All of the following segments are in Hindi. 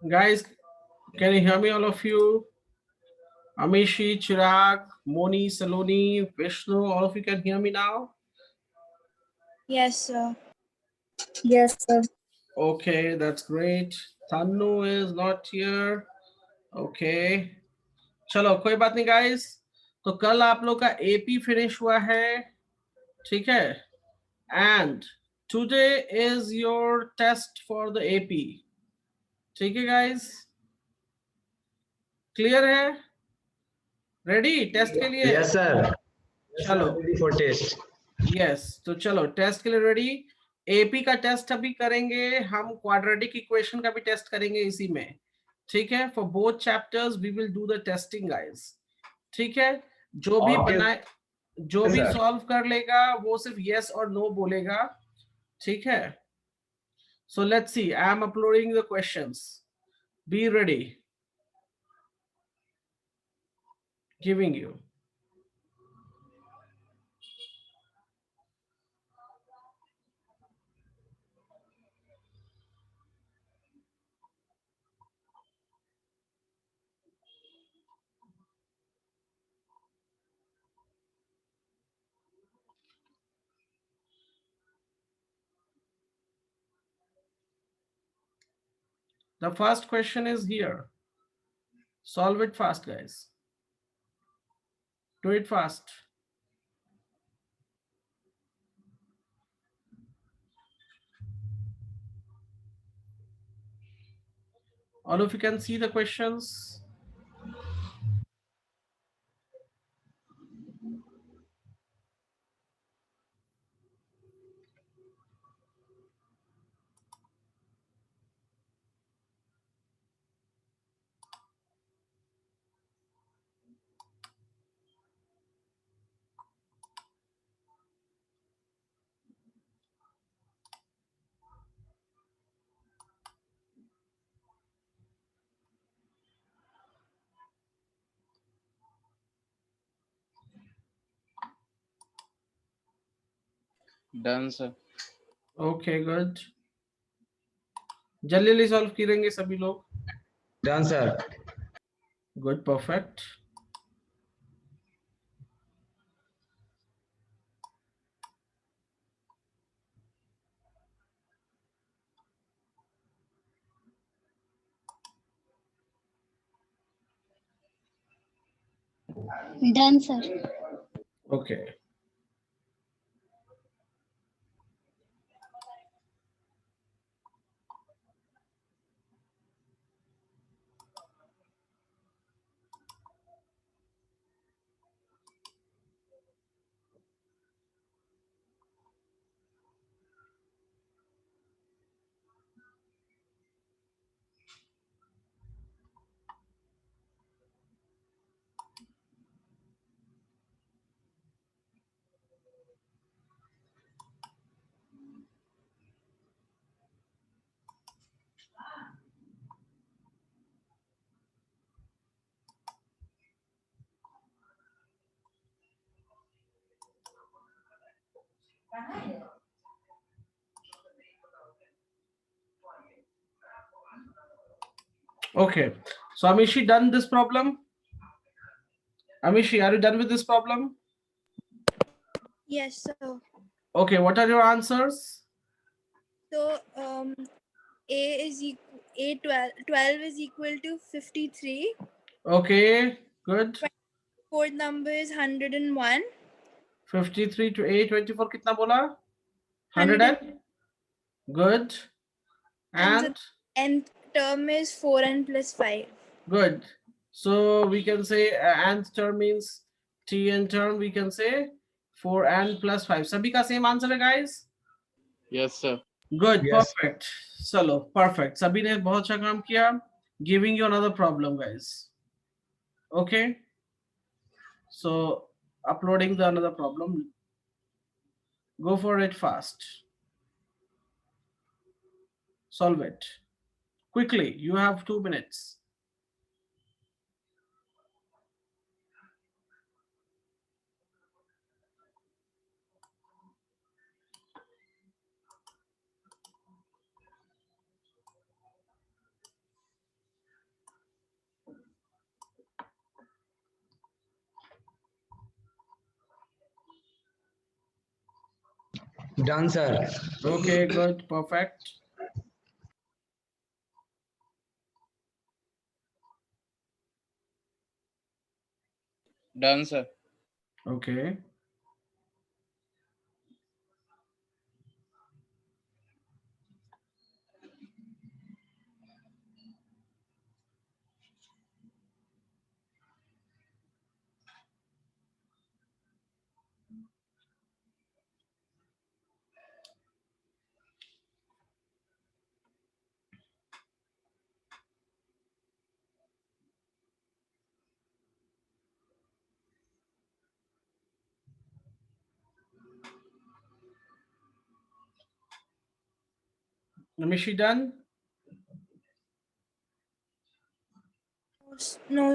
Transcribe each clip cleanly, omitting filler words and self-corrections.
Guys, can you hear me, all of you? Amishi, Chirag, Moni, Saloni, Vishnu, all of you can hear me now? Yes, sir. Yes, sir. Okay, that's great. Tanu is not here. Okay. चलो कोई बात नहीं guys. तो कल आप लोग का AP फिनिश हुआ है, ठीक है? And today is your test for the AP. ठीक है guys? Clear है? Ready टेस्ट के लिए? Yes, sir. Yes, sir. चलो Ready for test. यस तो चलो टेस्ट के लिए रेडी. एपी का टेस्ट अभी करेंगे हम, क्वाड्रेटिक इक्वेशन का भी टेस्ट करेंगे इसी में, ठीक है? For both chapters we will do the testing guys, ठीक है? जो भी Okay, बनाए, जो भी sir. सॉल्व कर लेगा वो सिर्फ यस और नो बोलेगा, ठीक है? सो let's C, I am uploading the questions, be ready, giving you. The first question is here. Solve it fast, guys. Do it fast. All of you can see the questions. Done, sir. Okay, good. जल्दी जल्दी सॉल्व करेंगे सभी लोग. Done, sir. Good, perfect. Done, sir. Okay. Okay. So Amishi, done this problem? Amishi, are you done with this problem? Yes, sir. Okay, what are your answers? So, A is equal, A 12 is equal to 53. Okay, good. Fourth number is 101. 53 to A, 24 कितना बोला? 100 and? Good. And the And? nth term is 4n plus 5. Good. So we can say nth term means Tn term, we can say 4n plus 5. सभी का same answer है guys? Yes, sir. Good, Yes. perfect. चलो, perfect. सभी ने बहुत अच्छा काम किया. Giving you another problem, guys. Okay. So uploading the another problem. Go for it fast. Solve it quickly. You have 2 minutes. Done, sir. Okay, good, perfect. Done, sir. Okay. Namishi done? No.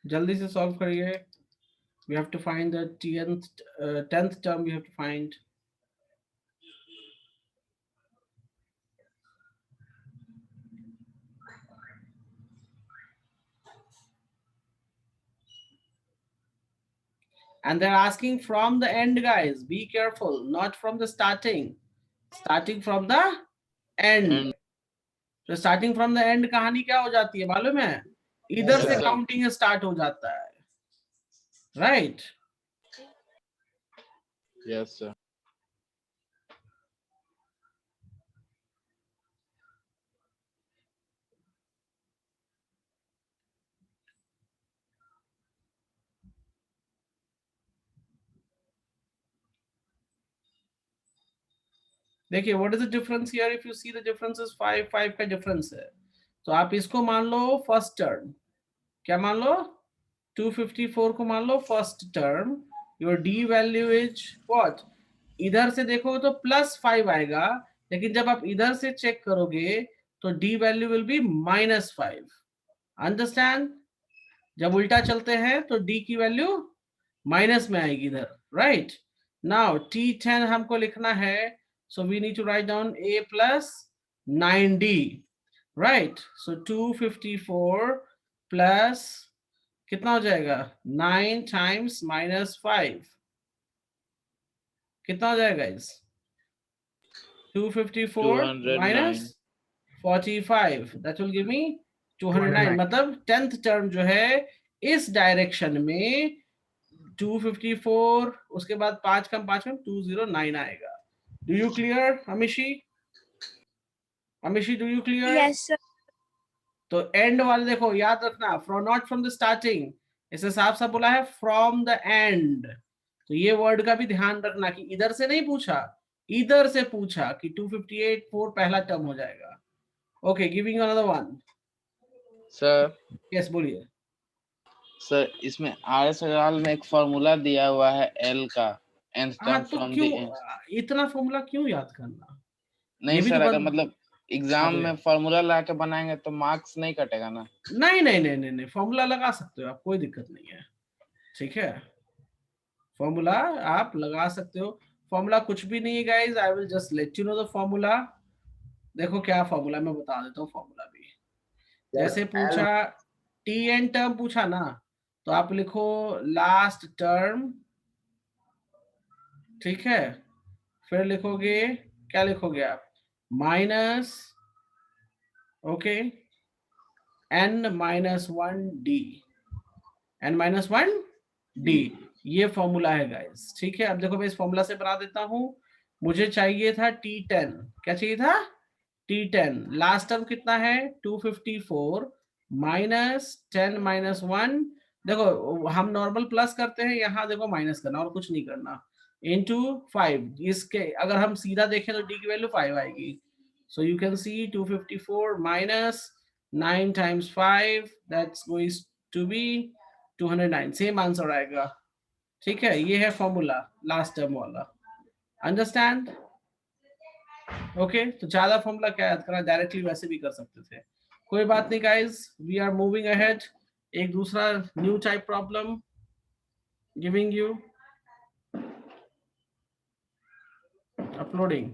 जल्दी से solve करिए. We have to find the 10th term. We have to find. And they're asking from the end, guys. Be careful, not from the starting. Starting from the end. And तो स्टार्टिंग फ्रॉम द एंड कहानी क्या हो जाती है मालूम है? इधर Yes, से sir. काउंटिंग स्टार्ट हो जाता है, राइट? yes, sir. देखिए what is the difference here? If you see the difference is 5 5 का डिफरेंस है, तो आप इसको मान लो फर्स्ट टर्म. क्या मान लो? 254 को मान लो first term. Your D value is what? इधर से देखो तो +5 आएगा, लेकिन जब आप इधर से चेक करोगे तो D value will be -5. Understand? जब उल्टा चलते हैं तो डी की वैल्यू माइनस में आएगी इधर, राइट? नाउ T10 हमको लिखना है, so we need to write down A + 9D, right? So 254 plus कितना हो जाएगा? 9 टाइम्स -5 कितना हो जाएगा इस? 254 209. -45 दैट विल गिव मी 209. 209. मतलब 10th टर्म जो है इस डायरेक्शन में 254, उसके बाद 5 कम 5 कम 209 आएगा. Do you clear Amishi? Amishi do you clear? Yes, sir. तो एंड वाले देखो याद रखना, from not from the starting, इसे साफ साफ बोला है फ्रॉम द एंड. तो ये वर्ड का भी ध्यान रखना कि इधर से नहीं पूछा, इधर से पूछा कि 258 4 पहला टर्म हो जाएगा. Okay, giving another one. Sir yes बोलिए. सर इसमें RS अग्रवाल में एक फॉर्मूला दिया हुआ है L का nth हाँ, term तो from क्यों the end. इतना फॉर्मूला क्यों याद करना? नहीं ये भी सर, तो अगर बन- मतलब एग्जाम अरे में फॉर्मूला ला के बनाएंगे तो मार्क्स नहीं कटेगा ना. नहीं नहीं नहीं नहीं नहीं, फॉर्मूला लगा सकते हो आप, कोई दिक्कत नहीं है, ठीक है? फॉर्मूला आप लगा सकते हो. फॉर्मूला कुछ भी नहीं है guys, I will just let you know the formula. देखो क्या फॉर्मूला, मैं बता देता हूँ फॉर्मूला भी. जैसे पूछा Tn टर्म पूछा ना, तो आप लिखो लास्ट टर्म, ठीक है? फिर लिखोगे, क्या लिखोगे आप? Minus, okay, n-1d, n-1d. ये फॉर्मूला है गाइस, ठीक है? अब देखो मैं इस फॉर्मूला से बना देता हूं. मुझे चाहिए था T10. क्या चाहिए था? T10. लास्ट टर्म कितना है? 254 -10 -1. देखो हम नॉर्मल प्लस करते हैं, यहाँ देखो माइनस करना और कुछ नहीं करना. इनटू 5. इसके अगर हम सीधा देखें तो डी की वैल्यू 5 आएगी. So you can see 254 minus 9 times 5, that's going to be 209. Same answer आएगा, ठीक है? ये है फॉर्मूला लास्ट टर्म वाला. अंडरस्टैंड? ओके, तो ज्यादा फॉर्मूला क्या याद करना, डायरेक्टली वैसे भी कर सकते थे. कोई बात नहीं guys, we are moving ahead. एक दूसरा new type problem giving you, uploading.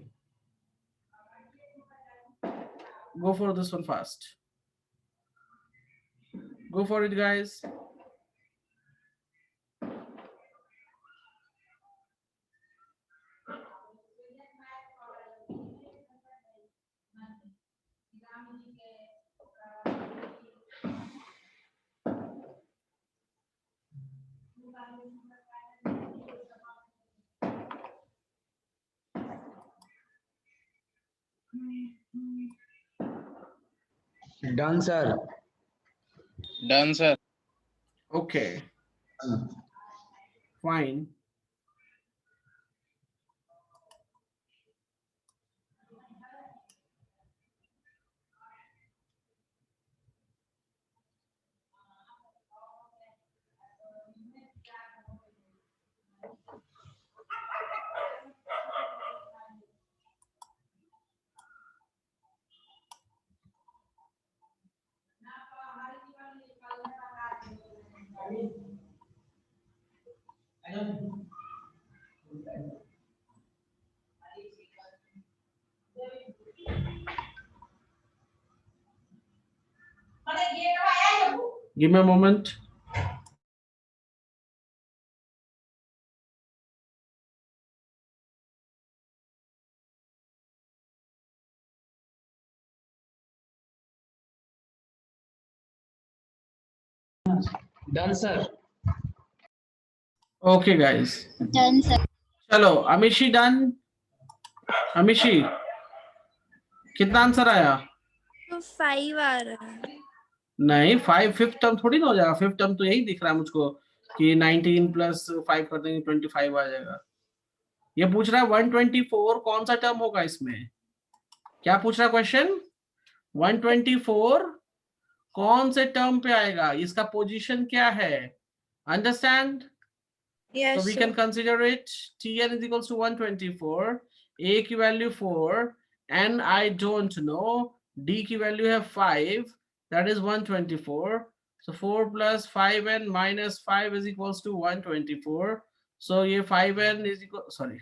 Go for this one fast. Go for it guys. Done, sir. Done, sir. Okay, fine. Give me a moment. Done, sir. Okay, guys. Done, sir. चलो, अमिशी डन। अमिशी, कितना आंसर आया? तो 5 आ रहा है। नहीं, 5 फिफ्थ टर्म थोड़ी ना हो जाएगा। फिफ्थ टर्म तो यही दिख रहा है मुझको कि 19 प्लस 5 कर देंगे 25 आ जाएगा। ये पूछ रहा है 124 कौन सा टर्म होगा इसमें? क्या पूछ रहा है क्वेश्चन? 124 कौन से टर्म पे आएगा, इसका पोजीशन क्या है? Understand? Yes, So we sir. can consider it Tn is equals to 124, A की value 4, N I don't know, D की value है 5, that is 124. So 4 plus 5n minus 5 is equals to 124. So ये 5n is equal, sorry,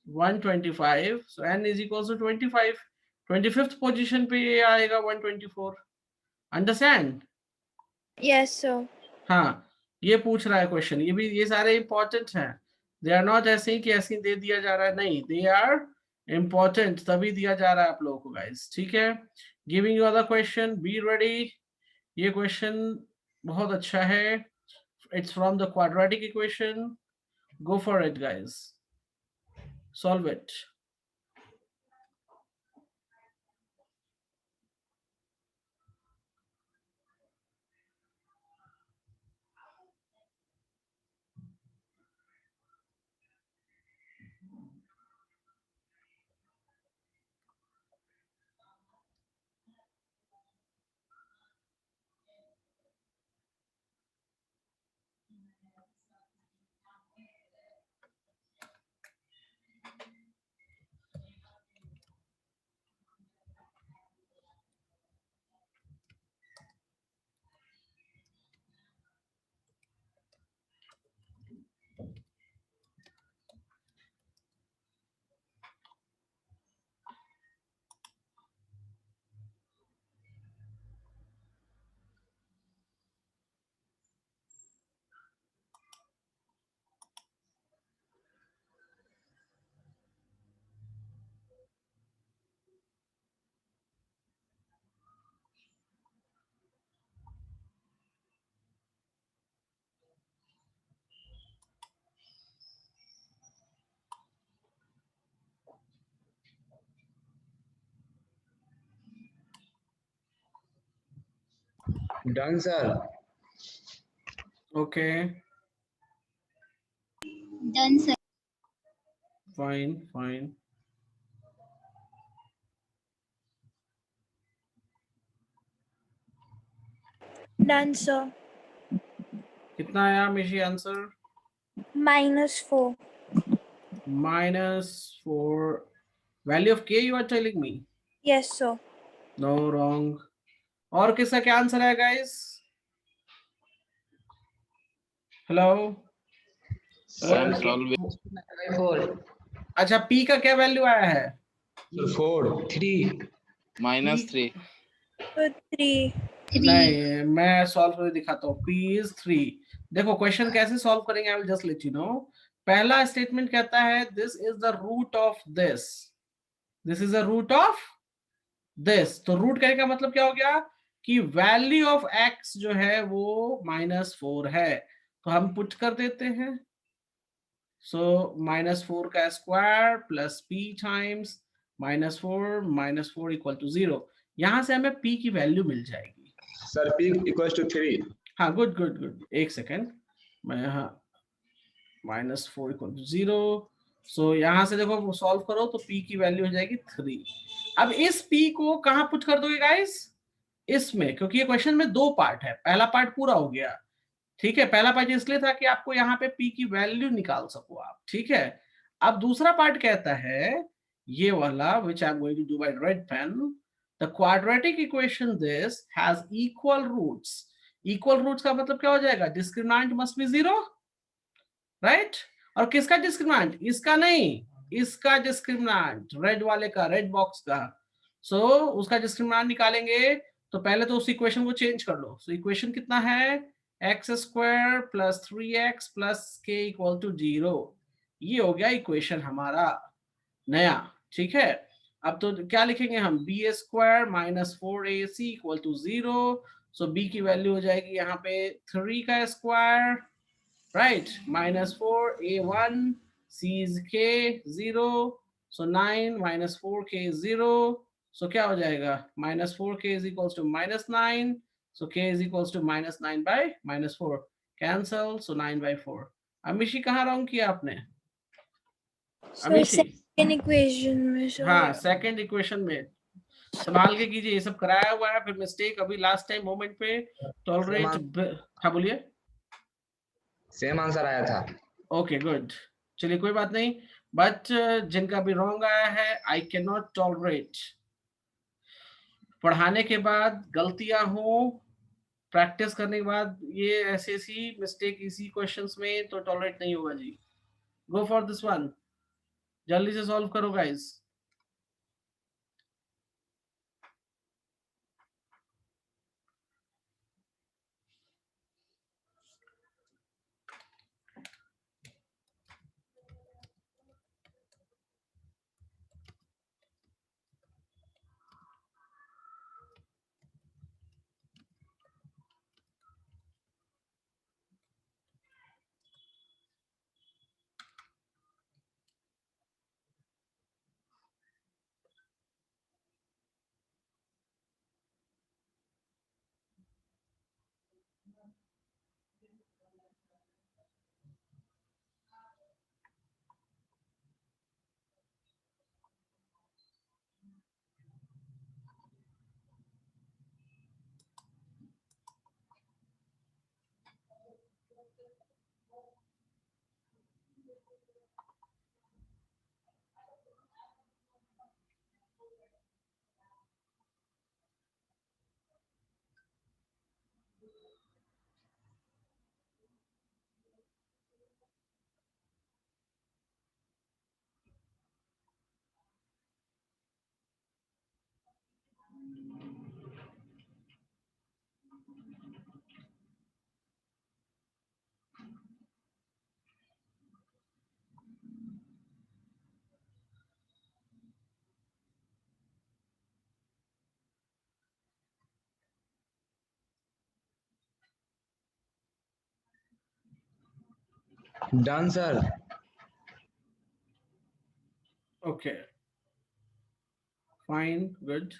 125. So n is equals to 25. 25th position पे ये आएगा 124. Understand? Yes, sir. हाँ, ये पूछ रहा है क्वेश्चन। ये सारे इंपॉर्टेंट हैं। दे आर नॉट ऐसे ही कि ऐसे ही दे दिया जा रहा है, नहीं, दे आर इंपॉर्टेंट, तभी दिया जा रहा है आप लोगों को गाइस। ठीक है, giving you other question, be ready. ये क्वेश्चन बहुत अच्छा है, it's from the quadratic equation. Go for it guys, solve it. Done, sir. Okay, Done, sir. Fine fine. Done, sir. कितना आया मिशी answer? -4. -4 value of k you are telling me? Yes, sir. No, wrong. और किसका क्या आंसर है गाइस? हेलो? I'm solving. 4. अच्छा, p का क्या वैल्यू आया है? 4. 3. -3. So 3. नहीं, मैं सॉल्व करके दिखाता हूँ। p is 3। देखो क्वेश्चन कैसे सॉल्व करेंगे, I will just let you know. पहला स्टेटमेंट कहता है this is the root of this, this is the root of this. तो रूट कहने का मतलब क्या हो गया कि वैल्यू ऑफ x जो है वो -4 है, तो हम पुट कर देते हैं। सो -4 का square plus p times -4 equal to 0। यहां से हमें p की वैल्यू मिल जाएगी। Sir p equals to 3। हाँ, गुड गुड गुड, एक सेकेंड, मैं यहाँ -4 इक्वल टू 0। सो यहाँ से देखो सॉल्व करो तो p की वैल्यू हो जाएगी 3। अब इस p को कहाँ पुट कर दोगे गाइस? इसमें, क्योंकि ये क्वेश्चन में दो पार्ट है, पहला पार्ट पूरा हो गया। ठीक है, पहला पार्ट इसलिए था कि आपको यहाँ पे p की वैल्यू निकाल सको आप। ठीक है, अब दूसरा पार्ट कहता है ये वाला, which I'm going to do by red pen, the quadratic equation this has equal roots। equal roots का मतलब क्या हो जाएगा? discriminant must be 0, right? और किसका डिस्क्रिमिनेंट? इसका नहीं, इसका डिस्क्रिमिनेंट, रेड वाले का, रेड बॉक्स का। सो उसका डिस्क्रिमिनेंट निकालेंगे तो पहले तो उस इक्वेशन को चेंज कर लो। सो इक्वेशन कितना है? x² + 3x + k equal to 0। ये हो गया इक्वेशन हमारा नया। ठीक है, अब तो क्या लिखेंगे हम? b² - 4ac equal to 0। So b की वैल्यू हो जाएगी यहाँ पे 3 का square, right, -4 a1, c is k 0, so 9 - 4k 0, so क्या हो जाएगा? -4k is equals to -9, so k is equals to -9 by -4, cancel, so 9/4। Amishi कहाँ रॉन्ग किया आपने? So अमीशी, second equation में sir, हाँ सेकंड इक्वेशन में संभाल के कीजिए, ये सब कराया हुआ है, फिर मिस्टेक अभी लास्ट टाइम मोमेंट पे टॉलरेट। हाँ बोलिए। सेम आंसर आया था। ओके गुड, चलिए कोई बात नहीं, बट जिनका भी रॉन्ग आया है, आई कैन नॉट टॉलरेट। पढ़ाने के बाद गलतियां हो, प्रैक्टिस करने के बाद ये ऐसी मिस्टेक इसी क्वेश्चंस में तो टॉलरेट नहीं होगा जी। गो फॉर दिस वन, जल्दी से सॉल्व करो guys. Done sir. Okay fine good.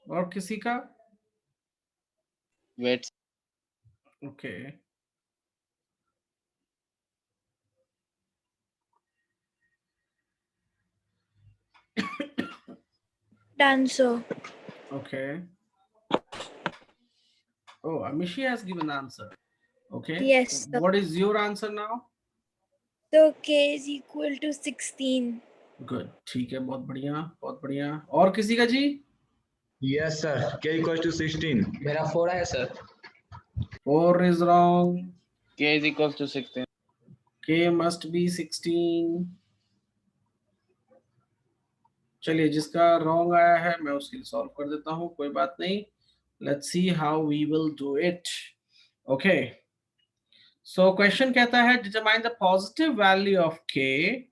और किसी का? Wait, okay done sir. okay. Oh, Amishi has given answer. Okay. Yes, sir. What is your answer now? So k is equal to 16. Good. ठीक है, बहुत बढ़िया बहुत बढ़िया। और किसी का जी? Yes sir, k equals to 16। मेरा 4 है सर। 4 is wrong. k is equals to 16। k must be 16। चलिए, जिसका रॉन्ग आया है मैं उसके लिए सॉल्व कर देता हूँ, कोई बात नहीं। Let's see how we will do it. Okay, so question कहता है determine the positive value of k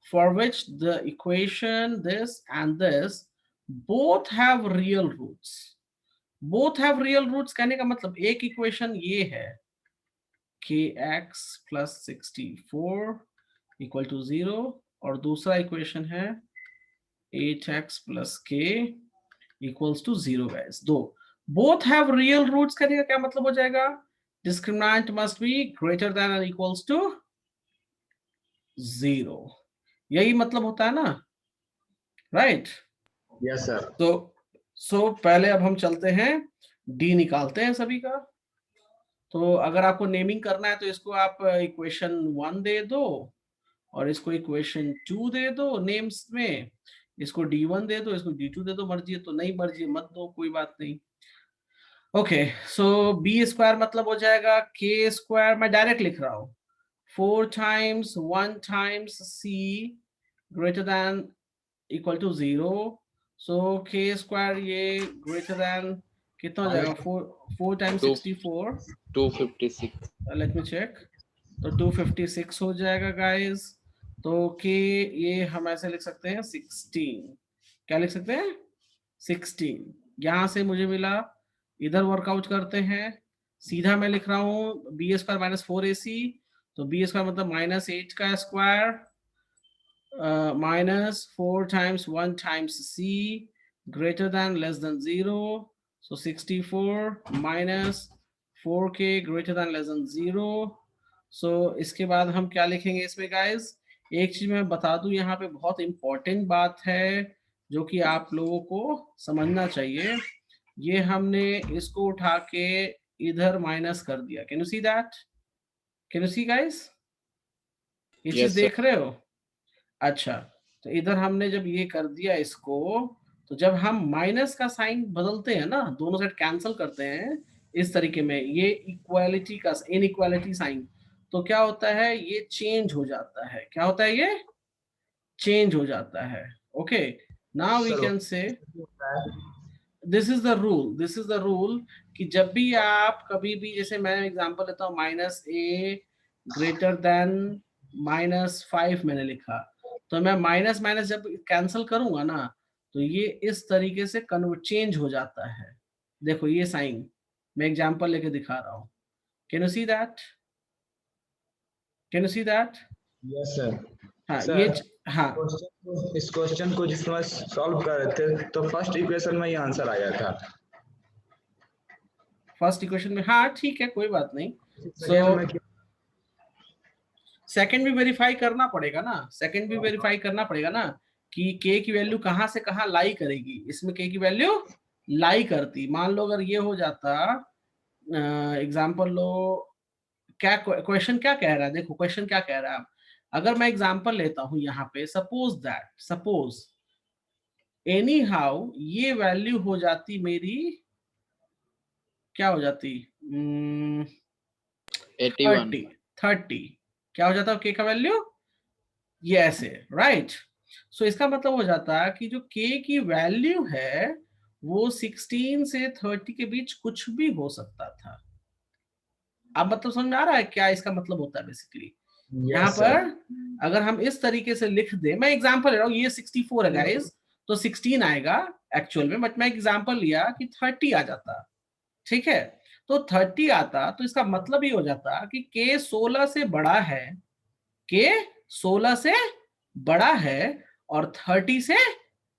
for which the equation this and this both have real roots. Both have real roots कहने का मतलब एक इक्वेशन ये है kx plus 64 इक्वल टू 0 और दूसरा इक्वेशन है 8x plus k equals to 0 guys. दो बोथ हैव रियल रूट्स कहने का क्या मतलब हो जाएगा? Discriminant must be greater than और इक्वल्स टू 0। यही मतलब होता है ना, राइट? Yes sir. तो पहले अब हम चलते हैं डी निकालते हैं सभी का। तो अगर आपको नेमिंग करना है तो इसको आप इक्वेशन 1 दे दो और इसको इक्वेशन 2 दे दो नेम्स में, इसको D1 दे दो, इसको D2 दे दो, मर्जी है तो, नहीं मर्जी मत दो, कोई बात नहीं। ओके, सो बी स्क्वायर मतलब हो जाएगा के स्क्वायर, मैं डायरेक्ट लिख रहा हूँ 4 times 1 times c greater than equal to 0। So k square ये ग्रेटर देन कितना हो जाएगा? 4 times 64 256। Let me check. तो 256 हो जाएगा गाइस। तो के ये हम ऐसे लिख सकते हैं 16। क्या लिख सकते हैं? 16। यहां से मुझे मिला, इधर वर्कआउट करते हैं। सीधा मैं लिख रहा हूँ बी स्क्वायर माइनस 4ac। तो बी स्क्वायर मतलब -8 का square minus 4 times 1 times c greater than less than 0। सो 64 minus 4k greater than less than 0। सो इसके बाद हम क्या लिखेंगे इसमें गाइस? एक चीज मैं बता दूं, यहाँ पे बहुत इंपॉर्टेंट बात है जो कि आप लोगों को समझना चाहिए। ये हमने इसको उठा के इधर माइनस कर दिया। Can you see that? Can you see guys? ये चीज देख रहे हो? अच्छा, तो इधर हमने जब ये कर दिया इसको, तो जब हम माइनस का साइन बदलते हैं ना, दोनों साइड कैंसिल करते हैं इस तरीके में, ये इक्वालिटी का इनइक्वालिटी साइन, तो क्या होता है? ये चेंज हो जाता है। क्या होता है? ये चेंज हो जाता है। Okay, now we can say this is the rule, this is the rule कि जब भी आप कभी भी, जैसे मैं एग्जांपल लेता हूँ -a ग्रेटर देन -5 मैंने लिखा, तो मैं माइनस माइनस जब कैंसिल करूंगा ना, तो ये इस तरीके से कन्वर्ट चेंज हो जाता है। देखो ये साइन मैं एग्जांपल लेके दिखा रहा हूँ। Can you see that? Can you see that? Yes sir. हाँ सर, ये हाँ इस क्वेश्चन को जिसमें सॉल्व कर रहे थे तो फर्स्ट इक्वेशन में ये आंसर आया था। फर्स्ट इक्वेशन में, हाँ ठीक है, कोई बात नहीं। सेकंड में सेकंड भी वेरीफाई करना पड़ेगा ना, सेकंड भी वेरीफाई करना पड़ेगा ना कि के की वैल्यू कहाँ से कहाँ लाई करेगी। इसमें के की वैल्यू लाई करती, मान लो अगर ये हो जाता, एग्जांपल लो, क्या क्वेश्चन क्या कह रहा है? देखो क्वेश्चन क्या कह रहा है। अगर मैं एग्जांपल लेता हूं यहाँ पे, सपोज एनी हाउ ये वैल्यू हो जाती मेरी, क्या हो जाती? 30। क्या हो जाता है के का वैल्यू? ये ऐसे, राइट? सो इसका मतलब हो जाता है कि जो के की वैल्यू है वो 16 से 30 के बीच कुछ भी हो सकता था। अब मतलब समझ में आ रहा है क्या इसका मतलब होता है? बेसिकली यहाँ पर अगर हम इस तरीके से लिख दे, मैं एग्जांपल ले रहा हूँ, ये 64 है गाइस, तो 16 आएगा एक्चुअल में, बट मैं एग्जांपल लिया कि 30 आ जाता, ठीक है? तो 30 आता तो इसका मतलब ये हो जाता कि के 16 से बड़ा है, के 16 से बड़ा है और 30 से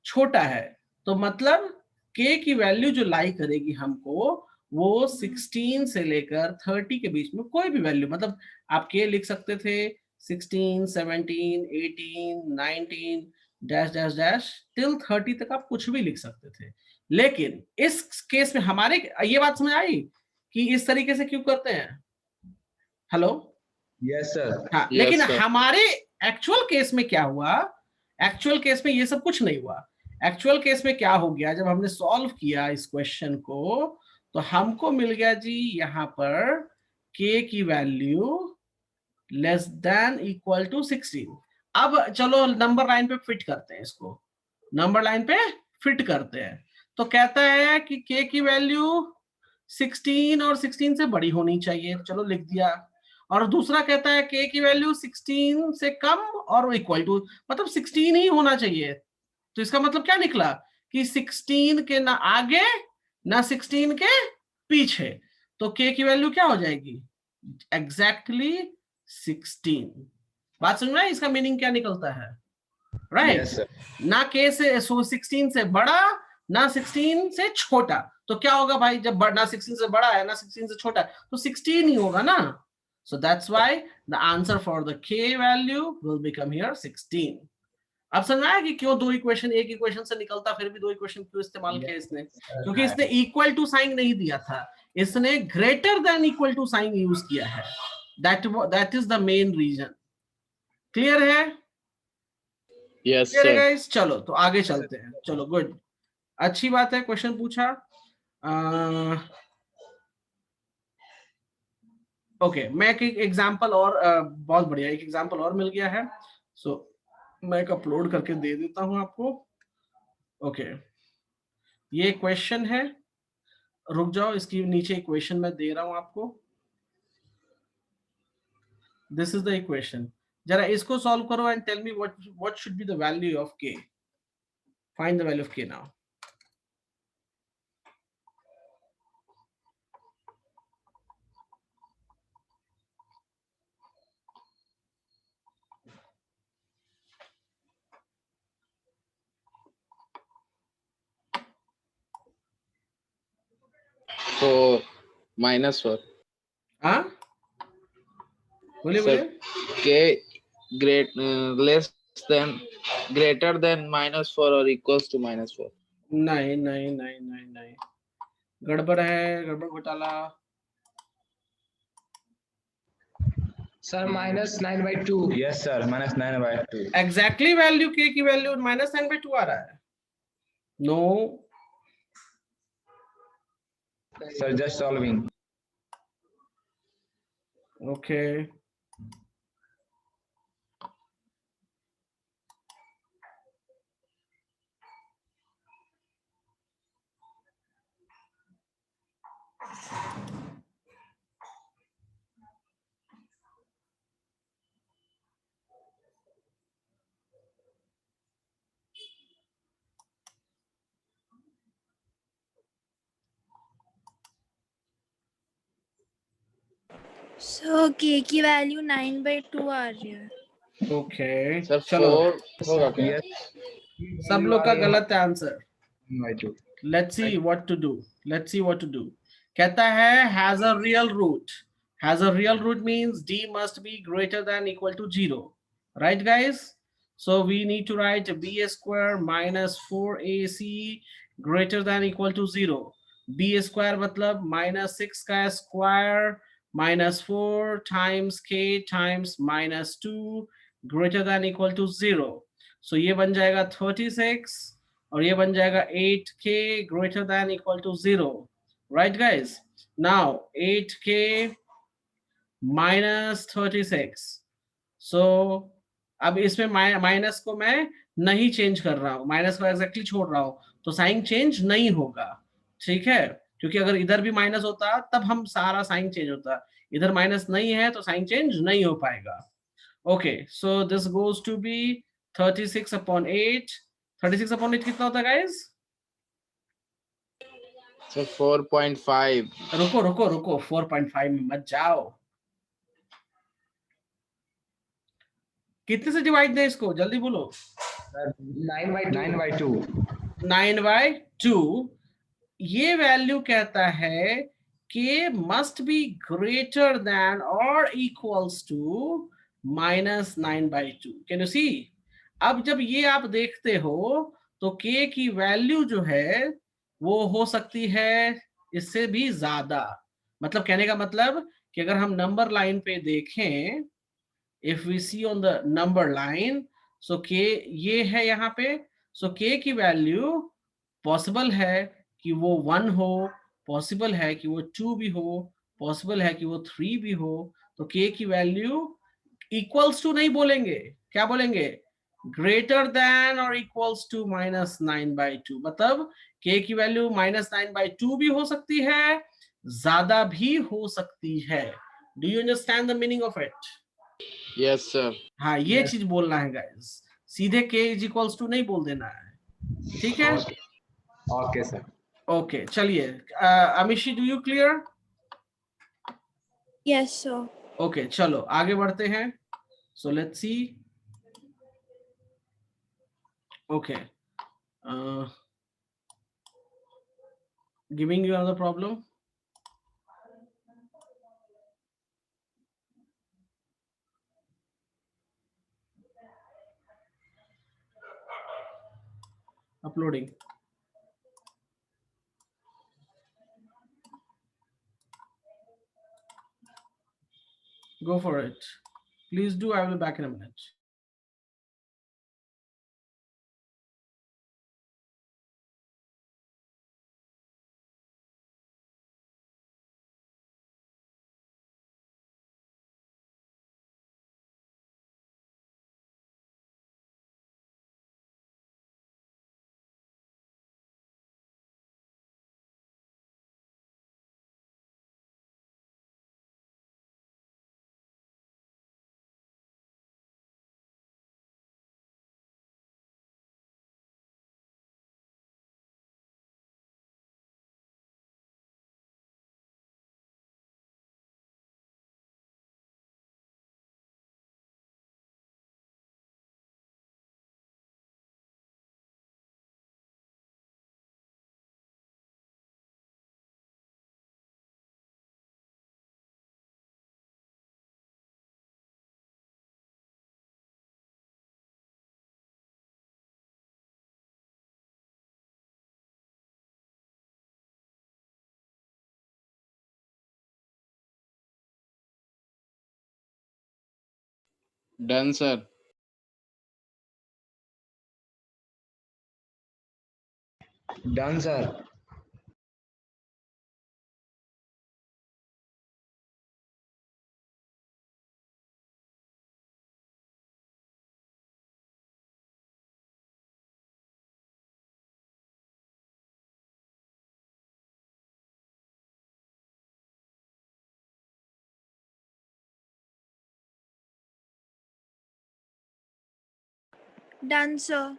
छोटा है। तो मतलब के की वैल्यू जो लाई करेगी हमको, वो 16 से लेकर 30 के बीच में कोई भी वैल्यू, मतलब आप के लिख सकते थे 16, 17, 18, 19 डैश डैश डैश टिल 30 तक आप कुछ भी लिख सकते थे। लेकिन इस केस में हमारे, ये बात समझ आई कि इस तरीके से क्यों करते हैं? हेलो? Yes sir. हाँ, लेकिन हमारे एक्चुअल केस में क्या हुआ? एक्चुअल केस में ये सब कुछ नहीं हुआ। एक्चुअल केस में क्या हो गया, जब हमने सॉल्व किया इस क्वेश्चन को, तो हमको मिल गया जी यहाँ पर के की value less than equal to 16। अब चलो नंबर लाइन पे फिट करते हैं इसको, नंबर लाइन पे फिट करते हैं। तो कहता है कि के की वैल्यू 16 और 16 से बड़ी होनी चाहिए, चलो लिख दिया। और दूसरा कहता है के की वैल्यू 16 से कम और इक्वल टू, मतलब 16 ही होना चाहिए। तो इसका मतलब क्या निकला कि 16 के ना आगे ना 16 के पीछे, तो k की वैल्यू क्या हो जाएगी? एग्जैक्टली 16। बात समझ में आई? इसका मीनिंग क्या निकलता है? Right Yes, sir. ना k से 16 से बड़ा ना 16 से छोटा, तो क्या होगा भाई? जब ना 16 से बड़ा है ना 16 से छोटा है तो 16 ही होगा ना। So that's why the answer for the k value will become here 16. अब समझ आया कि क्यों दो इक्वेशन एक इक्वेशन से निकलता फिर भी दो इक्वेशन क्यों इस्तेमाल किया इसने? क्योंकि इसने इक्वल टू साइन नहीं दिया था, इसने greater than equal to sign use किया है। That is the main reason. Clear है? यस क्लियर है सर। गाइस? चलो तो आगे चलते हैं। चलो गुड, अच्छी बात है, क्वेश्चन पूछा। ओके मैं एक एग्जांपल और बहुत बढ़िया एक एग्जांपल और मिल गया है, सो मैं एक अपलोड करके दे देता हूं आपको। ओके ये क्वेश्चन है, रुक जाओ, इसकी नीचे इक्वेशन मैं दे रहा हूं आपको। दिस इज द इक्वेशन, जरा इसको सॉल्व करो and tell me what should be the value of k। Find the value of k now. Four -4 हाँ बोलिए सर। बोलिए। k greater than -4 or equals to -4। नहीं नहीं नहीं नहीं नहीं, गड़बड़ है, गड़बड़ घोटाला। Sir -9/2। Yes, sir. -9/2. Exactly value k की वैल्यू -9/2 आ रहा है। No Sir, just solving. Okay So k की वैल्यू 9/2 आ रही है। ओके सर चलो 4 होगा क्या? Yes. सब लोग का गलत answer. 9/2. Let's see what to do, let's see what to do. कहता है has a real root, has a real root means d must be greater than equal to 0, right guys? So we need to write b square minus 4ac greater than equal to 0। b square मतलब -6 का square -4 times k times -2 greater than equal to 0। So ये बन जाएगा 36 और ये बन जाएगा 8k greater than equal to 0, right guys? Now 8k minus 36, so अब इसमें माइनस को मैं नहीं चेंज कर रहा हूं, माइनस को एग्जैक्टली छोड़ रहा हूं, तो साइन चेंज नहीं होगा, ठीक है? क्योंकि अगर इधर भी माइनस होता तब हम सारा साइन चेंज होता, इधर माइनस नहीं है तो साइन चेंज नहीं हो पाएगा। Okay so this goes to be 36/8। 36/8 कितना होता है गाइस? सर 4.5। रुको रुको रुको, 4.5 में मत जाओ, कितने से डिवाइड दें इसको, जल्दी बोलो। 9/2. 9/2। ये वैल्यू कहता है कि मस्ट बी ग्रेटर देन और equals to -9/2। Can you see? अब जब ये आप देखते हो तो k की वैल्यू जो है वो हो सकती है इससे भी ज्यादा। मतलब कहने का मतलब कि अगर हम नंबर लाइन पे देखें, if we see on the number line, so k ये है यहाँ पे, so k की वैल्यू पॉसिबल है कि वो 1 हो, पॉसिबल है कि वो 2 भी हो, पॉसिबल है कि वो 3 भी हो। तो k की वैल्यू इक्वल्स टू नहीं बोलेंगे, क्या बोलेंगे? ग्रेटर देन और इक्वल्स टू -9/2। मतलब k की वैल्यू -9/2 भी हो सकती है, ज्यादा भी हो सकती है। Do you understand the meaning of it? Yes sir. हाँ ये चीज बोलना है गाइस, सीधे k इज इक्वल्स टू नहीं बोल देना है, ठीक है? Okay sir. ओके चलिए, Amishi do you clear? Yes, sir. Okay चलो आगे बढ़ते हैं. So let's see. Okay, giving you another problem. Uploading. Go for it. Please do. I will be back in a minute. Done, sir. Done sir. Done, sir.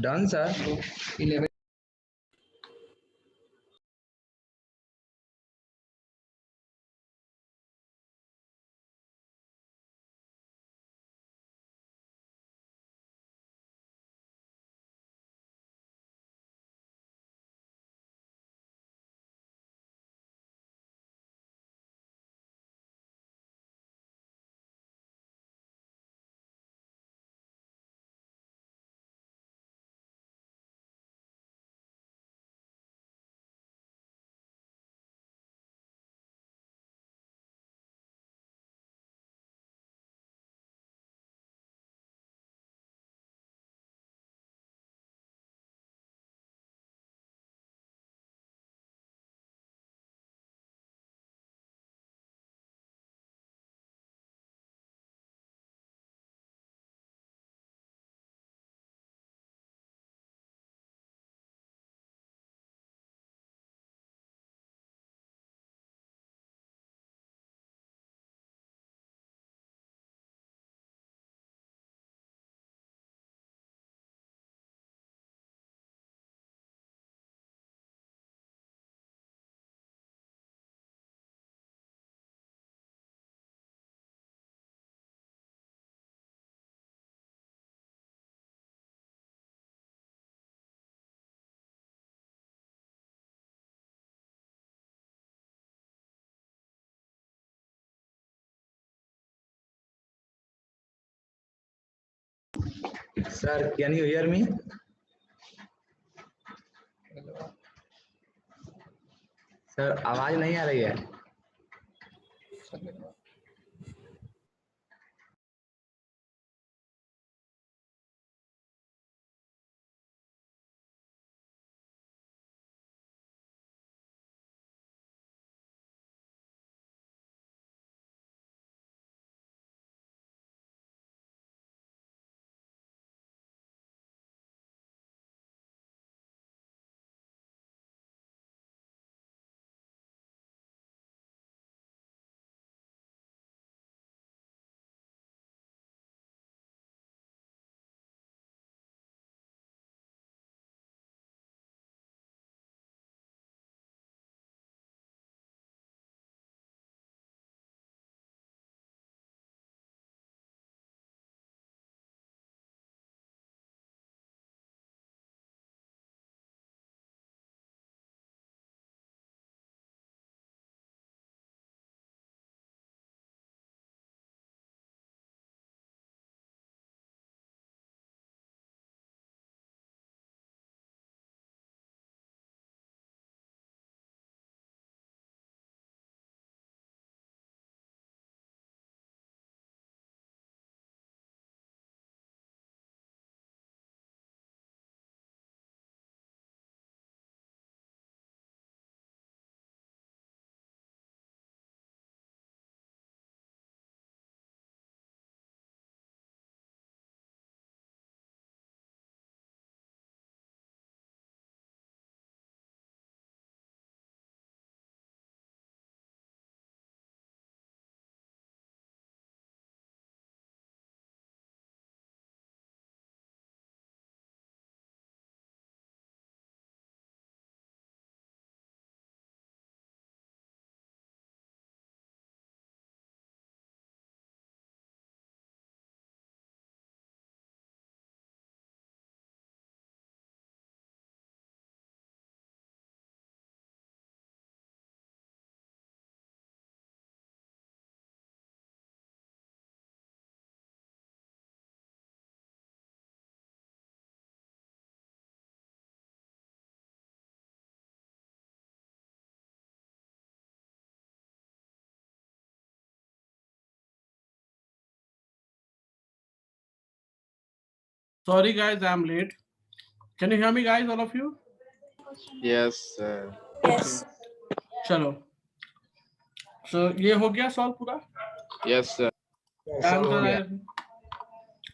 Done sir. 11 Sir, can you hear me? Sir आवाज नहीं आ रही है. Sorry guys, I'm late. Can you hear me guys, all of you? Yes, sir. Yes. चलो. So ये हो गया solve पूरा? Yes, sir. solve हो गया.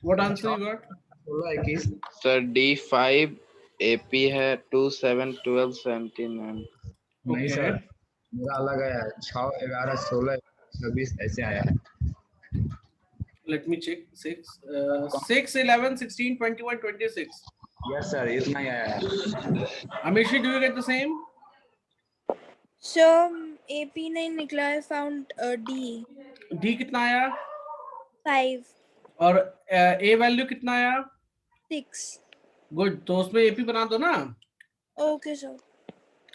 What answer you got? 16 21. Sir, D5 AP है 2 7 12 17 and नहीं Okay. सर, मेरा अलग आया है. 6 11 16 26 ऐसे आया है. Let me check. 6, 11, 16, 21, 26. Yes sir, इतना ही आया है. Amishi, do you get the same? So AP नहीं निकला है, found D D कितना आया? 5 और A वैल्यू कितना आया? 6. गुड. तो उसमें AP बना दो ना. Okay sir.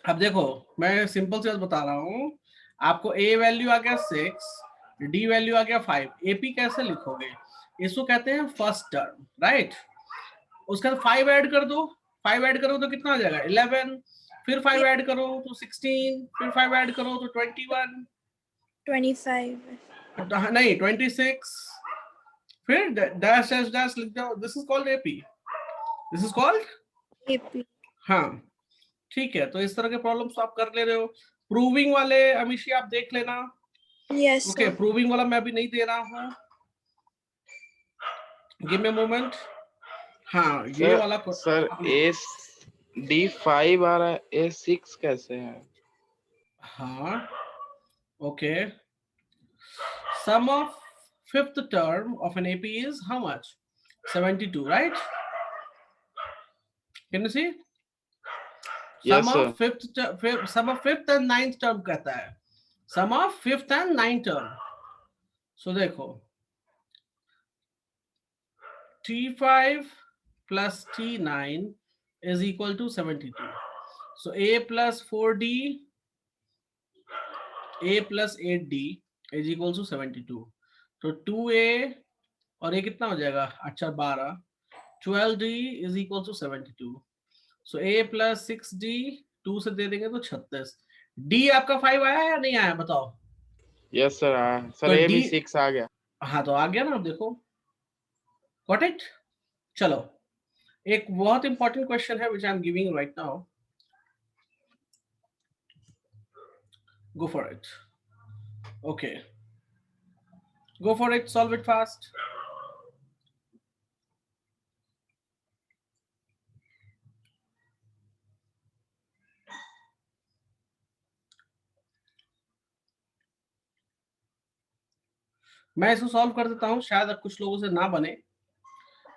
अब देखो, मैं सिंपल से बता रहा हूँ. आपको A वैल्यू आ गया 6, D वैल्यू आ गया 5. AP कैसे लिखोगे? इसको कहते हैं फर्स्ट टर्म, राइट? उसके बाद 5 ऐड कर दो. 5 ऐड करो तो कितना आ जाएगा? 11. फिर 5 ऐड करो तो 16. फिर 5 ऐड करो तो 21. 25. नहीं, 26. फिर डैश डैश डैश लिख दो. This is called AP. This is called AP. हाँ, ठीक है. तो इस तरह के प्रॉब्लम्स आप कर ले रहे हो. प्रूविंग वाले अमीशी आप देख लेना. Yes okay, sir. प्रूविंग वाला मैं अभी नहीं दे रहा हूँ. Give me a moment. हाँ, ये वाला सर D5 आ रहा है, A6 कैसे है? हाँ, okay. Sum of fifth term of an AP is how much? 72, right? Can you see? Yes, Sum sir. of sum of fifth and ninth term कहता है. Sum of fifth and ninth term. So देखो, T5 plus T9 is equal to 72. So A plus 4D, A plus 8D is equal to 72. So 2A और ये कितना हो जाएगा? अच्छा 12, 12d is equal to 72। So a plus 6d 2 से दे देंगे तो 36। d आपका 5 आया या नहीं आया बताओ? यस सर सर तो ए भी D 6 आ गया। हाँ तो आ गया ना, देखो गॉट इट। चलो एक बहुत इंपॉर्टेंट क्वेश्चन है which I am giving right now, go for it. Okay go for it, solve it fast. मैं इसको सॉल्व कर देता हूं, शायद अब कुछ लोगों से ना बने।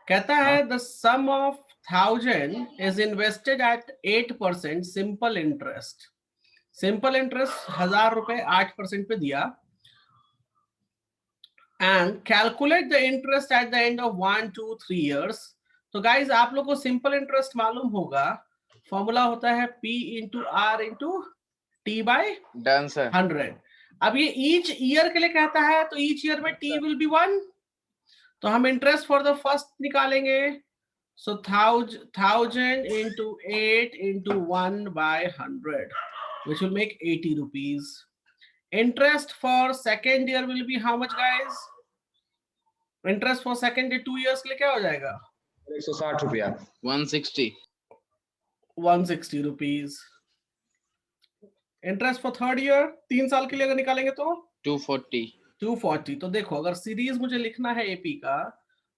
कहता है the sum of 1000 is invested at 8% simple interest. Simple interest 1000 रुपए 8% पे दिया, and calculate the interest at the end of 1 2 3 years। तो गाइज आप लोग को सिंपल इंटरेस्ट मालूम होगा, फॉर्मूला होता है P into r into t by done sir. 100। अब ये ईच ईयर के लिए कहता है, तो ईच ईयर में टी विल बी 1, तो हम इंटरेस्ट फॉर द फर्स्ट निकालेंगे। सो 1000 into 8 into 1 by 100 which will make 80 rupees. Interest for second year will be how much guys? Interest for second year 2 years के लिए क्या हो जाएगा? 160 रुपया। 160 160 rupees. Interest for third year 3 साल के लिए अगर निकालेंगे तो 240 240। तो देखो अगर सीरीज मुझे लिखना है एपी का,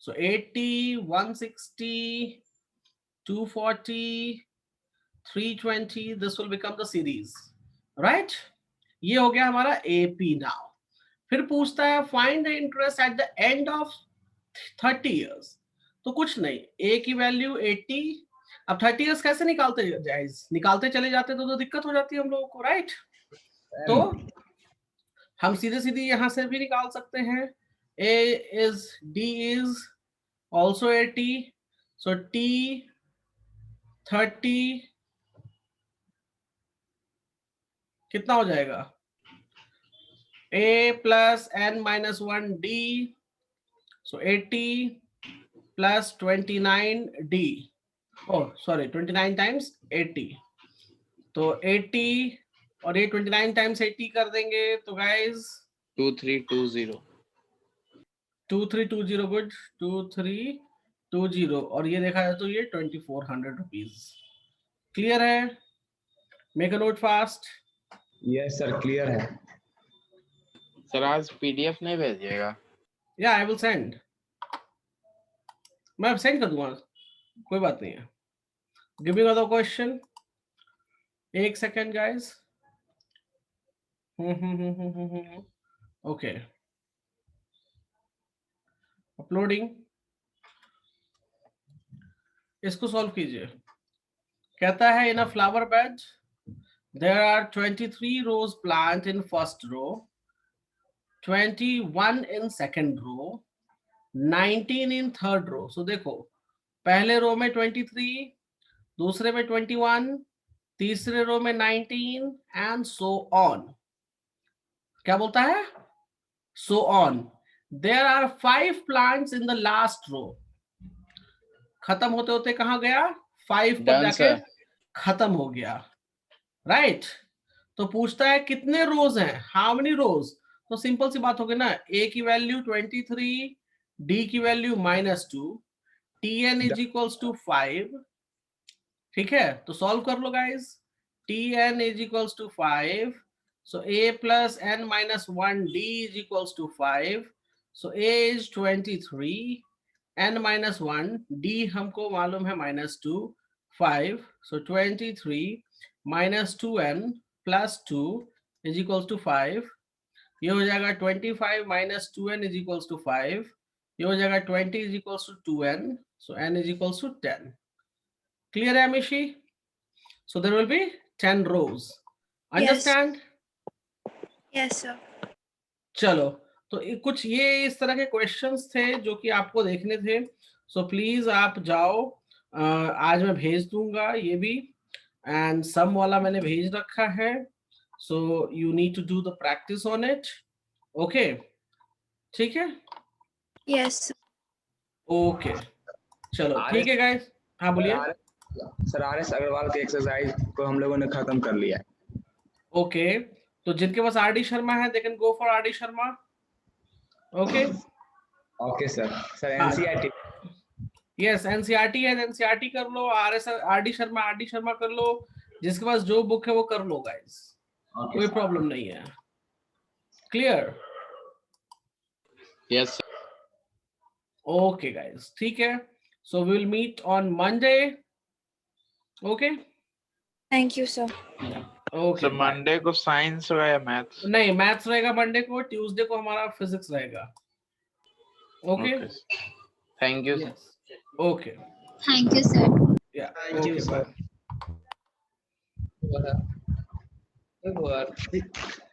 सो 80 160 240 320 this will become the series, right? ये हो गया हमारा एपी। नाउ फिर पूछता है find the interest at the end of 30 years। तो कुछ नहीं, ए की वैल्यू 80। अब 30 years कैसे निकालते जाए? निकालते चले जाते तो दिक्कत हो जाती है हम लोगों को, राइट? तो हम सीधे सीधे यहां से भी निकाल सकते हैं। D is also 80, so T 30 कितना हो जाएगा? A plus n minus 1D, so 80 plus 29D, oh sorry 29 times 80, तो 80 और ये 29 times 80 कर देंगे तो गाइज 2320 2320, गुड 2320, और ये देखा जाए तो ये 2400 रुपीज। क्लियर है? Make a note fast. Yes sir clear है। सर आज पीडीएफ नहीं भेजिएगा? या आई विल सेंड, मैं सेंड कर दूंगा, कोई बात नहीं है। गिव मी अदर क्वेश्चन, एक सेकेंड गाइस। ओके अपलोडिंग, इसको सॉल्व कीजिए। कहता है in a flower bed there are 23 rows plant in first row, 21 in second row, 19 in third row। so देखो पहले रो में 23, दूसरे में 21, तीसरे रो में 19 एंड सो ऑन। क्या बोलता है? So on. There are 5 plants in the last row. खत्म होते होते कहां गया? 5 पर जाके खत्म हो गया, राइट? तो पूछता है कितने रोज हैं, हाउ मेनी रोज। तो सिंपल सी बात होगी ना, ए की वैल्यू 23, डी की value -2, Tn is equals to 5। ठीक है, तो सॉल्व कर लो guys. Tn is equals to 5, so a plus n minus 1d is equals to 5, so a is 23, n minus 1, d हमको मालूम है -2, 5, so 23 minus 2n plus 2 is equals to 5। ये हो जाएगा 25 minus 2n is equals to 5। ये हो जाएगा 20 is equals to 2n, so n is equals to 10। Clear है Amishi? So there will be 10 rows। Understand? Yes sir. चलो, तो कुछ ये इस तरह के क्वेश्चंस थे जो कि आपको देखने थे। सो प्लीज आप जाओ, आज मैं भेज दूंगा ये भी, एंड सम वाला मैंने भेज रखा है, so you need to do the practice on it. Okay, ठीक है? Yes sir. ओके चलो ठीक है गाइस। हाँ बोलिए। सर RS अग्रवाल के एक्सरसाइज को हम लोगों ने खत्म कर लिया है। ओके तो जिनके पास आर डी शर्मा है they can go for R D Sharma. Okay okay sir. Sir हाँ। NCERT यस एनसीईआरटी है एनसीईआरटी कर लो, आर डी शर्मा कर लो, जिसके पास जो बुक है वो कर लो गाइस, कोई प्रॉब्लम नहीं है। क्लियर? यस ओके गाइस ठीक है, so we will meet on Monday. Okay Thank you, sir. Okay sir Monday को साइंस होगा या मैथ्स? नहीं मैथ्स रहेगा मंडे को, ट्यूसडे को हमारा फिजिक्स रहेगा। Okay thank you okay Thank you, sir. या Thank you, okay sir. Bye. Good work.